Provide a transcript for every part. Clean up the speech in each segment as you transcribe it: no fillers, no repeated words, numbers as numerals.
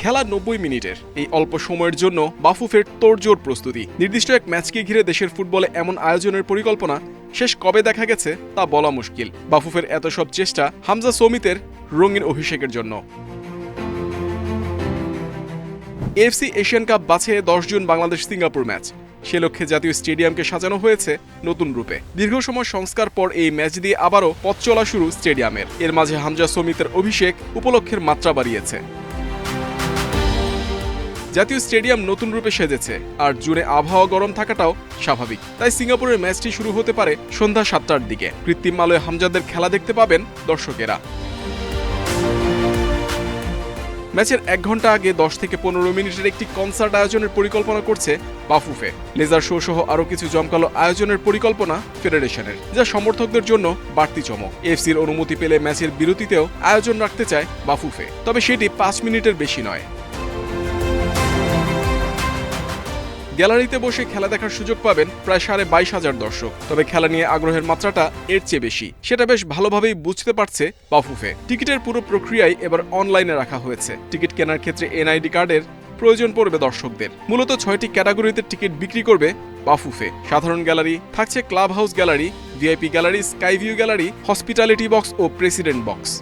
খেলা 90 মিনিটের এই অল্প সময়ের জন্য বাফুফের তোড়জোড় প্রস্তুতি। নির্দিষ্ট এক ম্যাচকে ঘিরে দেশের ফুটবলে এমন আয়োজনের পরিকল্পনা শেষ কবে দেখা গেছে তা বলা মুশকিল। বাফুফের এত সব চেষ্টা হামজা সমিতের রঙিন অভিষেকের জন্য। এএফসি এশিয়ান কাপ বাছাইয়ে 10 জুন বাংলাদেশ সিঙ্গাপুর ম্যাচ। সে লক্ষ্যে জাতীয় স্টেডিয়ামকে সাজানো হয়েছে নতুন রূপে। দীর্ঘ সময় সংস্কার পর এই ম্যাচ দিয়ে আবারও পথ চলা শুরু স্টেডিয়ামের। এর মাঝে হামজা সমিতের অভিষেক উপলক্ষের মাত্রা বাড়িয়েছে। জাতীয় স্টেডিয়াম নতুন রূপে সেজেছে, আর জুনে আবহাওয়া গরম থাকাটাও স্বাভাবিক। তাই সিঙ্গাপুরের ম্যাচটি শুরু হতে পারে সন্ধ্যা 7টার দিকে। কৃত্রিম আলোয় হামজাদের খেলা দেখতে পাবেন দর্শকেরা। ম্যাচের 1 ঘন্টা আগে 10 থেকে 15 মিনিটের একটি কনসার্ট আয়োজনের পরিকল্পনা করছে বাফুফে। লেজার শো সহ আরও কিছু জমকালো আয়োজনের পরিকল্পনা ফেডারেশনের, যা সমর্থকদের জন্য বাড়তি চমক। এফসির অনুমতি পেলে ম্যাচের বিরতিতেও আয়োজন রাখতে চায় বাফুফে, তবে সেটি 5 মিনিটের বেশি নয়। গ্যালারিতে বসে খেলা দেখার সুযোগ পাবেন প্রায় 22,500 দর্শক। তবে খেলা নিয়ে আগ্রহের মাত্রাটা এর চেয়ে বেশি, সেটা বেশ ভালোভাবেই বুঝতে পারছে বাফুফে। টিকিটের পুরো প্রক্রিয়াই এবার অনলাইনে রাখা হয়েছে। টিকিট কেনার ক্ষেত্রে এনআইডি কার্ডের প্রয়োজন পড়বে দর্শকদের। মূলত 6টি ক্যাটাগরিতে টিকিট বিক্রি করবে বাফুফে। সাধারণ গ্যালারি থাকছে, club house gallery, VIP gallery, sky view gallery, hospitality box ও প্রেসিডেন্ট বক্স।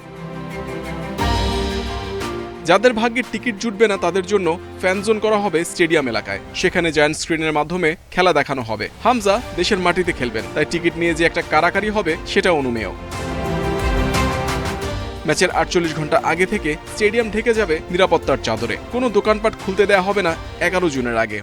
যাদের ভাগ্যে টিকিট জুটবে না তাদের জন্য ফ্যান জোন করা হবে স্টেডিয়াম এলাকায়। সেখানে জায়ান্ট স্ক্রিনের মাধ্যমে খেলা দেখানো হবে। হামজা দেশের মাটিতে খেলবেন, তাই টিকিট নিয়ে যে একটা কারাকারি হবে সেটা অনুমেয়। ম্যাচের 48 ঘন্টা আগে থেকে স্টেডিয়াম ঢেকে যাবে নিরাপত্তার চাদরে। কোনো দোকানপাট খুলতে দেওয়া হবে না 11 জুনের আগে।